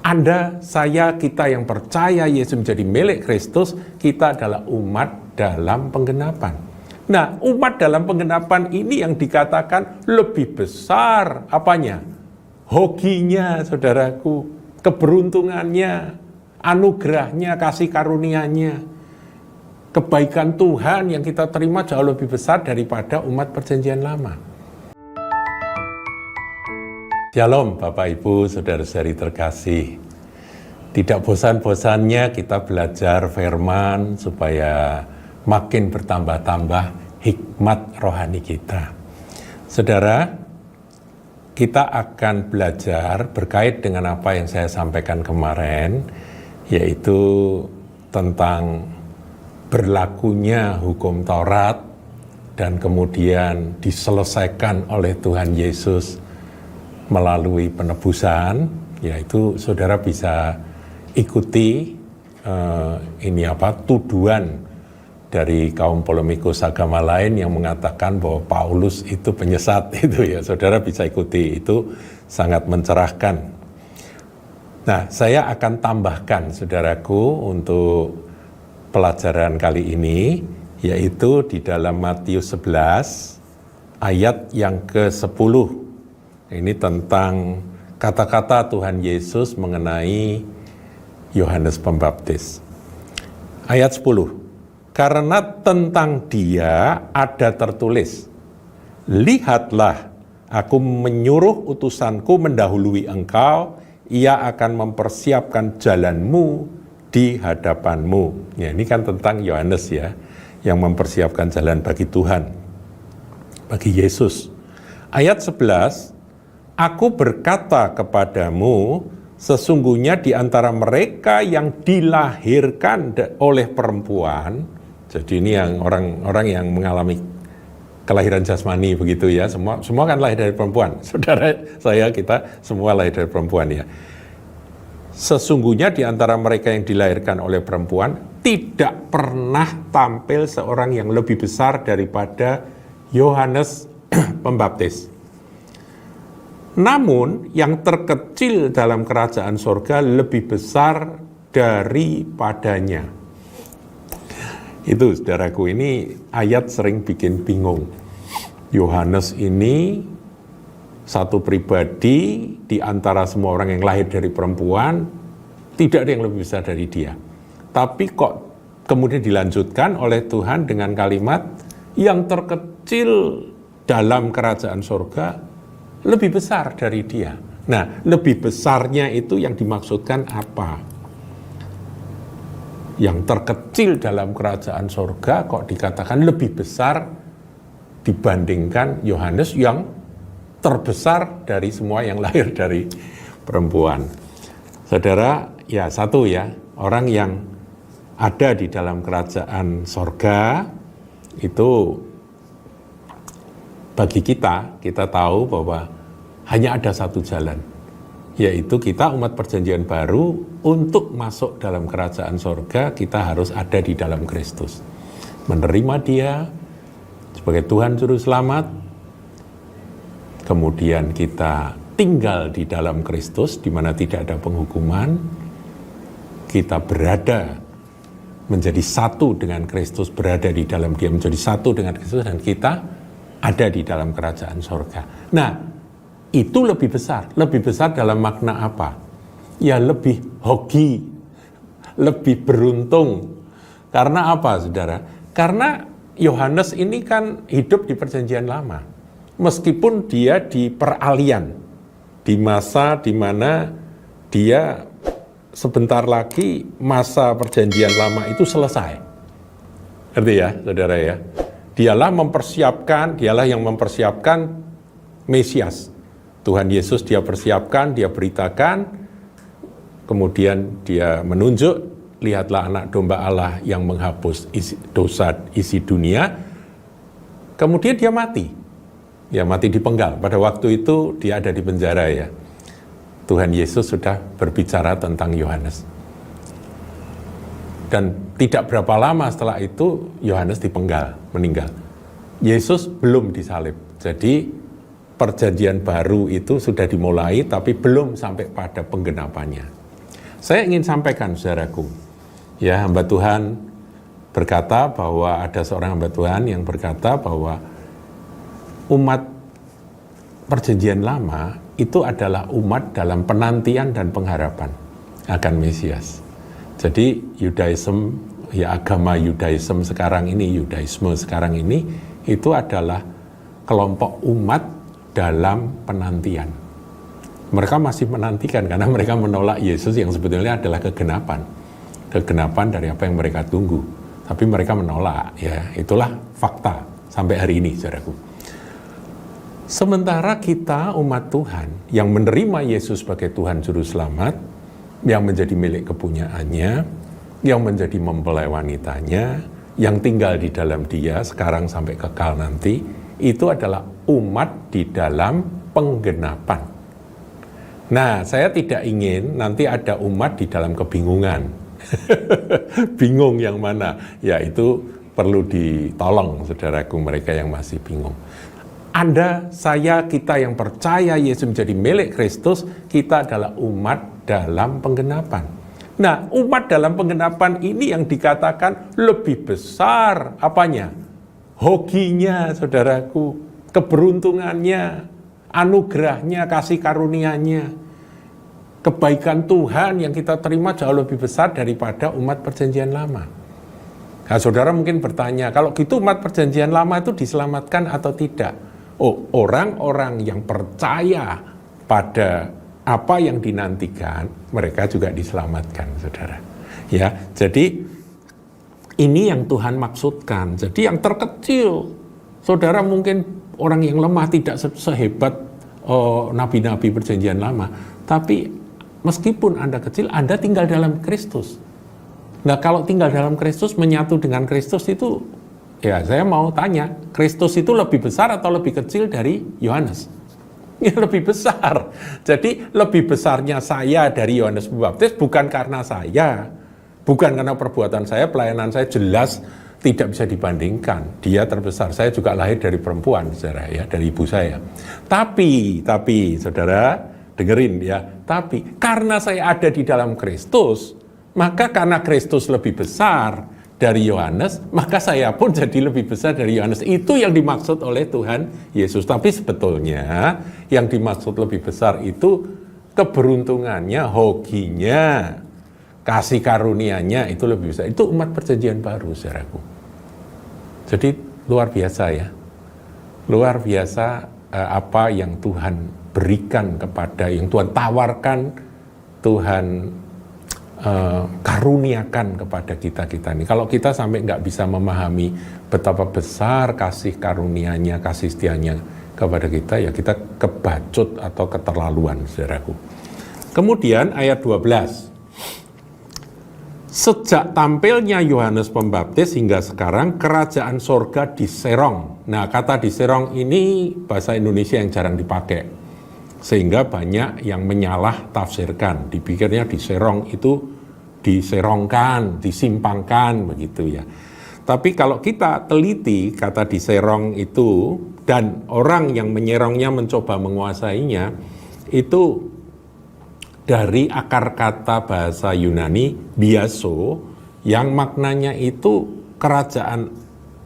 Anda, saya, kita yang percaya Yesus menjadi milik Kristus, kita adalah umat dalam penggenapan. Nah, umat dalam penggenapan ini yang dikatakan lebih besar apanya? Hokinya, saudaraku, keberuntungannya, anugerahnya, kasih karunia-Nya. Kebaikan Tuhan yang kita terima jauh lebih besar daripada umat perjanjian lama. Shalom Bapak Ibu, saudara-saudari terkasih. Tidak bosan-bosannya kita belajar firman supaya makin bertambah-tambah hikmat rohani kita. Saudara, kita akan belajar berkait dengan apa yang saya sampaikan kemarin, yaitu tentang berlakunya hukum Taurat dan kemudian diselesaikan oleh Tuhan Yesus melalui penebusan, yaitu saudara bisa ikuti tuduhan dari kaum polemikus agama lain yang mengatakan bahwa Paulus itu penyesat itu ya, saudara bisa ikuti, itu sangat mencerahkan. Nah, saya akan tambahkan saudaraku untuk pelajaran kali ini, yaitu di dalam Matius 11 ayat yang ke-10. Ini tentang kata-kata Tuhan Yesus mengenai Yohanes Pembaptis. Ayat 10. Karena tentang dia ada tertulis, lihatlah, aku menyuruh utusanku mendahului engkau, ia akan mempersiapkan jalanmu di hadapanmu. Ya, ini kan tentang Yohanes ya, yang mempersiapkan jalan bagi Tuhan, bagi Yesus. Ayat 11, aku berkata kepadamu, sesungguhnya di antara mereka yang dilahirkan oleh perempuan, jadi ini yang orang-orang yang mengalami kelahiran jasmani begitu ya, semua kan lahir dari perempuan. Saudara saya, kita semua lahir dari perempuan ya. Sesungguhnya di antara mereka yang dilahirkan oleh perempuan tidak pernah tampil seorang yang lebih besar daripada Yohanes Pembaptis. Namun yang terkecil dalam kerajaan surga lebih besar daripadanya. Itu saudaraku, ini ayat sering bikin bingung. Yohanes ini satu pribadi di antara semua orang yang lahir dari perempuan, tidak ada yang lebih besar dari dia. Tapi kok kemudian dilanjutkan oleh Tuhan dengan kalimat yang terkecil dalam kerajaan surga lebih besar dari dia. Nah, lebih besarnya itu yang dimaksudkan apa? Yang terkecil dalam kerajaan surga kok dikatakan lebih besar dibandingkan Yohanes yang terbesar dari semua yang lahir dari perempuan. Saudara, ya satu ya, orang yang ada di dalam kerajaan surga itu bagi kita tahu bahwa hanya ada satu jalan, yaitu kita umat perjanjian baru untuk masuk dalam kerajaan surga, kita harus ada di dalam Kristus. Menerima dia sebagai Tuhan Juru Selamat, kemudian kita tinggal di dalam Kristus, di mana tidak ada penghukuman, kita berada menjadi satu dengan Kristus, berada di dalam dia menjadi satu dengan Kristus, dan kita ada di dalam kerajaan surga. Nah, itu lebih besar dalam makna apa? Ya lebih hoki, lebih beruntung. Karena apa, saudara? Karena Yohanes ini kan hidup di perjanjian lama. Meskipun dia di peralihan, di masa di mana dia sebentar lagi masa perjanjian lama itu selesai. Ngerti ya, saudara ya? Dialah yang mempersiapkan Mesias. Tuhan Yesus dia persiapkan, dia beritakan, kemudian dia menunjuk, lihatlah anak domba Allah yang menghapus dosa isi dunia. Kemudian dia mati dipenggal. Pada waktu itu dia ada di penjara ya. Tuhan Yesus sudah berbicara tentang Yohanes. Dan tidak berapa lama setelah itu Yohanes dipenggal, meninggal. Yesus belum disalib. Jadi perjanjian baru itu sudah dimulai tapi belum sampai pada penggenapannya. Saya ingin sampaikan, saudaraku, ya, hamba Tuhan berkata bahwa ada seorang hamba Tuhan yang berkata bahwa umat Perjanjian Lama itu adalah umat dalam penantian dan pengharapan akan Mesias. Jadi Yudaism, ya, agama Yudaism sekarang ini, Yudaisme sekarang ini itu adalah kelompok umat dalam penantian. Mereka masih menantikan karena mereka menolak Yesus yang sebetulnya adalah kegenapan dari apa yang mereka tunggu. Tapi mereka menolak, ya, itulah fakta sampai hari ini, saudaraku. Sementara kita umat Tuhan yang menerima Yesus sebagai Tuhan Juru Selamat, yang menjadi milik kepunyaannya, yang menjadi mempelai wanitanya, yang tinggal di dalam Dia sekarang sampai kekal nanti, itu adalah umat di dalam penggenapan. Nah, saya tidak ingin nanti ada umat di dalam kebingungan. Bingung yang mana? Ya, itu perlu ditolong, saudaraku, mereka yang masih bingung. Anda, saya, kita yang percaya Yesus menjadi milik Kristus, kita adalah umat dalam penggenapan. Nah, umat dalam penggenapan ini yang dikatakan lebih besar apanya? Hokinya, saudaraku, keberuntungannya, anugerahnya, kasih karunia-Nya. Kebaikan Tuhan yang kita terima jauh lebih besar daripada umat Perjanjian Lama. Nah, saudara mungkin bertanya, kalau gitu umat Perjanjian Lama itu diselamatkan atau tidak? Oh, orang-orang yang percaya pada apa yang dinantikan, mereka juga diselamatkan, saudara. Ya, jadi ini yang Tuhan maksudkan. Jadi yang terkecil, saudara mungkin orang yang lemah tidak sehebat nabi-nabi Perjanjian Lama, tapi meskipun Anda kecil, Anda tinggal dalam Kristus. Nah, kalau tinggal dalam Kristus, menyatu dengan Kristus itu, ya saya mau tanya, Kristus itu lebih besar atau lebih kecil dari Yohanes? Ya, lebih besar. Jadi, lebih besarnya saya dari Yohanes Pembaptis bukan karena saya, bukan karena perbuatan saya, pelayanan saya jelas tidak bisa dibandingkan. Dia terbesar, saya juga lahir dari perempuan, saudara, ya, dari ibu saya. Tapi, saudara, dengerin ya, tapi karena saya ada di dalam Kristus, maka karena Kristus lebih besar dari Yohanes, maka saya pun jadi lebih besar dari Yohanes. Itu yang dimaksud oleh Tuhan Yesus. Tapi sebetulnya yang dimaksud lebih besar itu keberuntungannya, hokinya, kasih karunia-Nya itu lebih besar. Itu umat Perjanjian Baru, saudaraku. Jadi luar biasa ya. Luar biasa apa yang Tuhan berikan kepada, yang Tuhan tawarkan, Tuhan karuniakan kepada kita-kita ini. Kalau kita sampai nggak bisa memahami betapa besar kasih karunia-Nya, kasih setianya kepada kita, ya kita kebacut atau keterlaluan, saudaraku. Kemudian ayat 12. Sejak tampilnya Yohanes Pembaptis hingga sekarang, kerajaan sorga diserong. Nah, kata diserong ini bahasa Indonesia yang jarang dipakai. Sehingga banyak yang menyalah tafsirkan, dipikirnya diserong itu diserongkan, disimpangkan, begitu ya. Tapi kalau kita teliti kata diserong itu, dan orang yang menyerongnya mencoba menguasainya, itu dari akar kata bahasa Yunani, biaso, yang maknanya itu kerajaan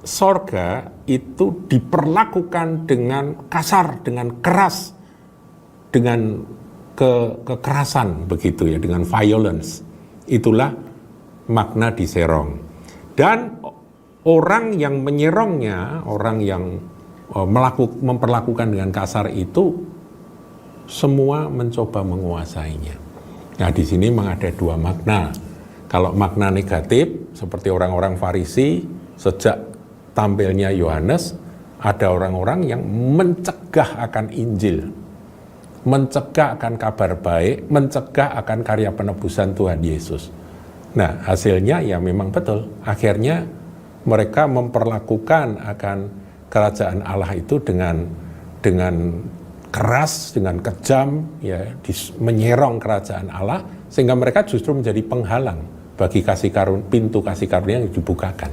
sorga itu diperlakukan dengan kasar, dengan keras, dengan kekerasan begitu ya, dengan violence. Itulah makna diserong. Dan orang yang menyerongnya, orang yang memperlakukan dengan kasar itu, semua mencoba menguasainya. Nah, di sini memang ada dua makna. Kalau makna negatif, seperti orang-orang Farisi, sejak tampilnya Yohanes, ada orang-orang yang mencegah akan Injil, mencegah akan kabar baik, mencegah akan karya penebusan Tuhan Yesus. Nah, hasilnya ya memang betul. Akhirnya mereka memperlakukan akan kerajaan Allah itu dengan keras, dengan kejam, ya, menyerong kerajaan Allah, sehingga mereka justru menjadi penghalang bagi pintu kasih karunia yang dibukakan.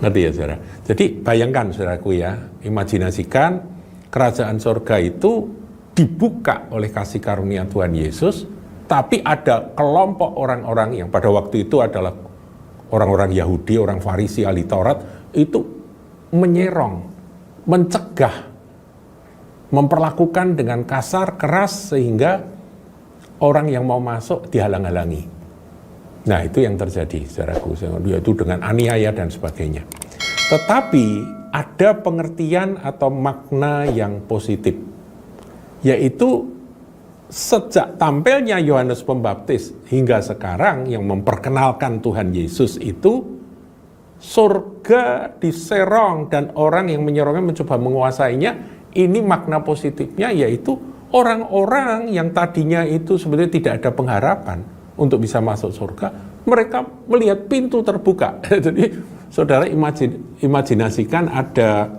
Ngerti ya, saudara? Jadi bayangkan, saudaraku ya, imajinasikan kerajaan surga itu dibuka oleh kasih karunia Tuhan Yesus, Tetapi ada kelompok orang-orang yang pada waktu itu adalah orang-orang Yahudi, orang Farisi, ahli Taurat, itu menyerong, mencegah, memperlakukan dengan kasar, keras, sehingga orang yang mau masuk dihalang-halangi. Nah, itu yang terjadi, saudaraku, yaitu dengan aniaya dan sebagainya. Tetapi ada pengertian atau makna yang positif, yaitu sejak tampilnya Yohanes Pembaptis hingga sekarang yang memperkenalkan Tuhan Yesus itu, surga diserong dan orang yang menyerongnya mencoba menguasainya. Ini makna positifnya, yaitu orang-orang yang tadinya itu sebenarnya tidak ada pengharapan untuk bisa masuk surga, mereka melihat pintu terbuka. Jadi saudara imajinasikan ada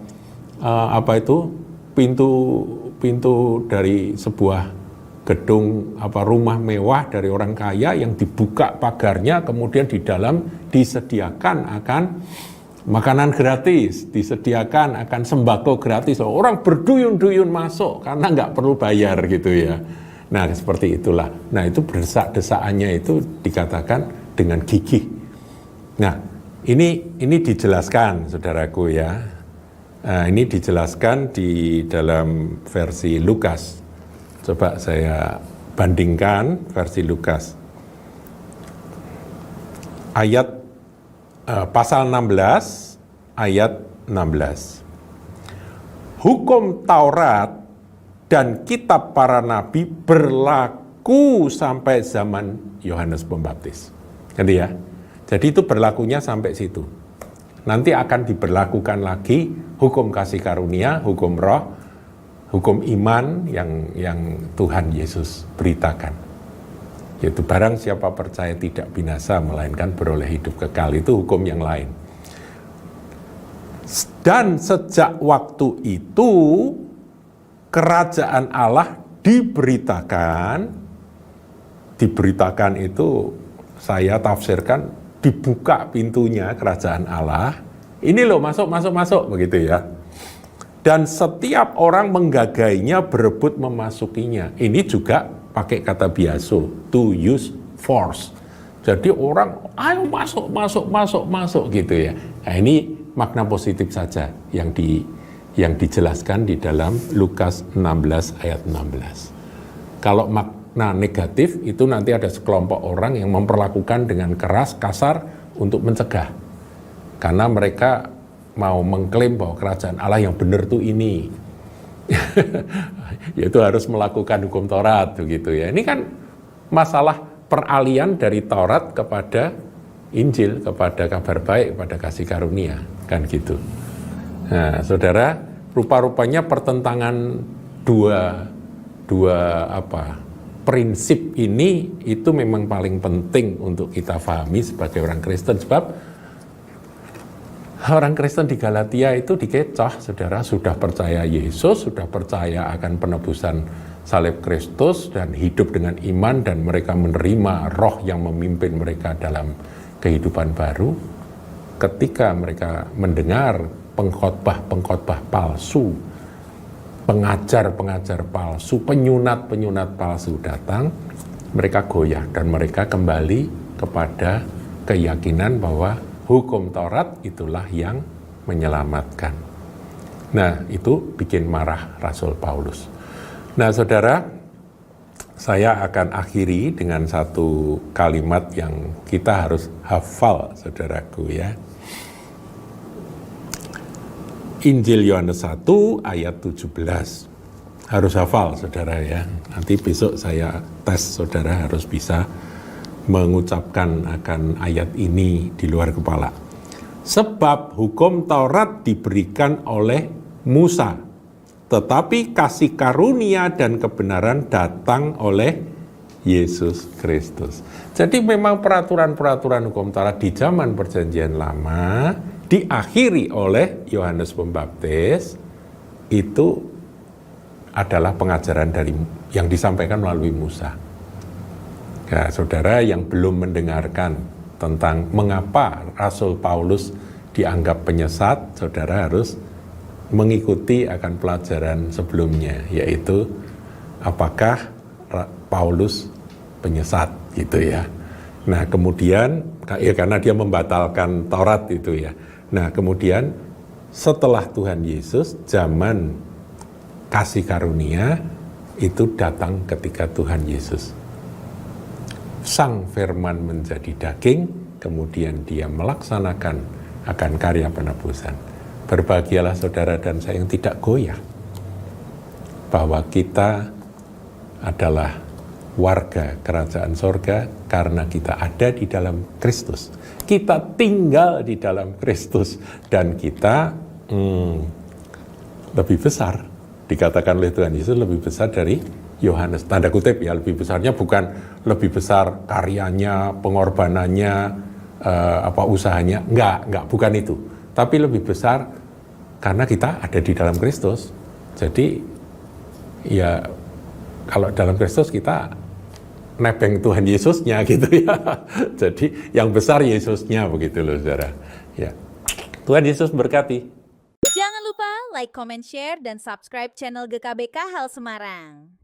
pintu dari sebuah gedung rumah mewah dari orang kaya yang dibuka pagarnya, kemudian di dalam disediakan akan makanan gratis, disediakan akan sembako gratis. Orang berduyun-duyun masuk karena nggak perlu bayar gitu ya. Nah, seperti itulah. Nah, itu berdesak-desakannya itu dikatakan dengan gigih. Nah, ini dijelaskan, saudaraku ya. Ini dijelaskan di dalam versi Lukas. Coba saya bandingkan versi Lukas. Pasal 16, ayat 16. Hukum Taurat dan kitab para nabi berlaku sampai zaman Yohanes Pembaptis. Gitu ya. Jadi itu berlakunya sampai situ. Nanti akan diberlakukan lagi hukum kasih karunia, hukum roh, hukum iman yang Tuhan Yesus beritakan. Yaitu barang siapa percaya tidak binasa, melainkan beroleh hidup kekal. Itu hukum yang lain. Dan sejak waktu itu, kerajaan Allah diberitakan itu saya tafsirkan, dibuka pintunya kerajaan Allah. Ini loh, masuk, begitu ya. Dan setiap orang menggagainya, berebut memasukinya. Ini juga pakai kata biaso, to use force. Jadi orang, ayo masuk gitu ya. Nah, ini makna positif saja yang dijelaskan di dalam Lukas 16 ayat 16. Kalau makna negatif itu nanti ada sekelompok orang yang memperlakukan dengan keras, kasar untuk mencegah. Karena mereka mau mengklaim bahwa kerajaan Allah yang benar tuh ini. Yaitu harus melakukan hukum Taurat begitu ya. Ini kan masalah peralihan dari Taurat kepada Injil, kepada kabar baik, kepada kasih karunia, kan gitu. Nah, saudara, rupa-rupanya pertentangan dua prinsip ini itu memang paling penting untuk kita pahami sebagai orang Kristen, sebab orang Kristen di Galatia itu dikecoh, saudara, sudah percaya Yesus, sudah percaya akan penebusan salib Kristus dan hidup dengan iman, dan mereka menerima roh yang memimpin mereka dalam kehidupan baru. Ketika mereka mendengar pengkhotbah palsu, pengajar palsu, penyunat palsu datang, mereka goyah dan mereka kembali kepada keyakinan bahwa hukum Taurat itulah yang menyelamatkan. Nah, itu bikin marah Rasul Paulus. Nah, saudara, saya akan akhiri dengan satu kalimat yang kita harus hafal, saudaraku ya. Injil Yohanes 1 ayat 17. Harus hafal, saudara ya. Nanti besok saya tes, saudara harus bisa mengucapkan akan ayat ini di luar kepala. Sebab hukum Taurat diberikan oleh Musa, tetapi kasih karunia dan kebenaran datang oleh Yesus Kristus. Jadi memang peraturan-peraturan hukum Taurat di zaman Perjanjian Lama diakhiri oleh Yohanes Pembaptis itu adalah pengajaran yang disampaikan melalui Musa. Ya, saudara yang belum mendengarkan tentang mengapa Rasul Paulus dianggap penyesat, saudara harus mengikuti akan pelajaran sebelumnya, yaitu apakah Paulus penyesat gitu ya. Nah kemudian ya karena dia membatalkan Taurat itu ya. Nah kemudian setelah Tuhan Yesus, zaman kasih karunia itu datang ketika Tuhan Yesus. Sang firman menjadi daging, kemudian dia melaksanakan akan karya penebusan. Berbahagialah saudara dan saya yang tidak goyah, bahwa kita adalah warga kerajaan sorga karena kita ada di dalam Kristus. Kita tinggal di dalam Kristus dan kita lebih besar. Dikatakan oleh Tuhan Yesus lebih besar dari Yohanes. Tanda kutip ya, lebih besarnya bukan lebih besar karyanya, pengorbanannya, usahanya. Enggak, bukan itu. Tapi lebih besar karena kita ada di dalam Kristus. Jadi ya kalau dalam Kristus kita nebeng Tuhan Yesusnya gitu ya. Jadi yang besar Yesusnya begitu loh saudara. Ya. Tuhan Yesus berkati. Jangan lupa like, comment, share, dan subscribe channel GKBK Hal Semarang.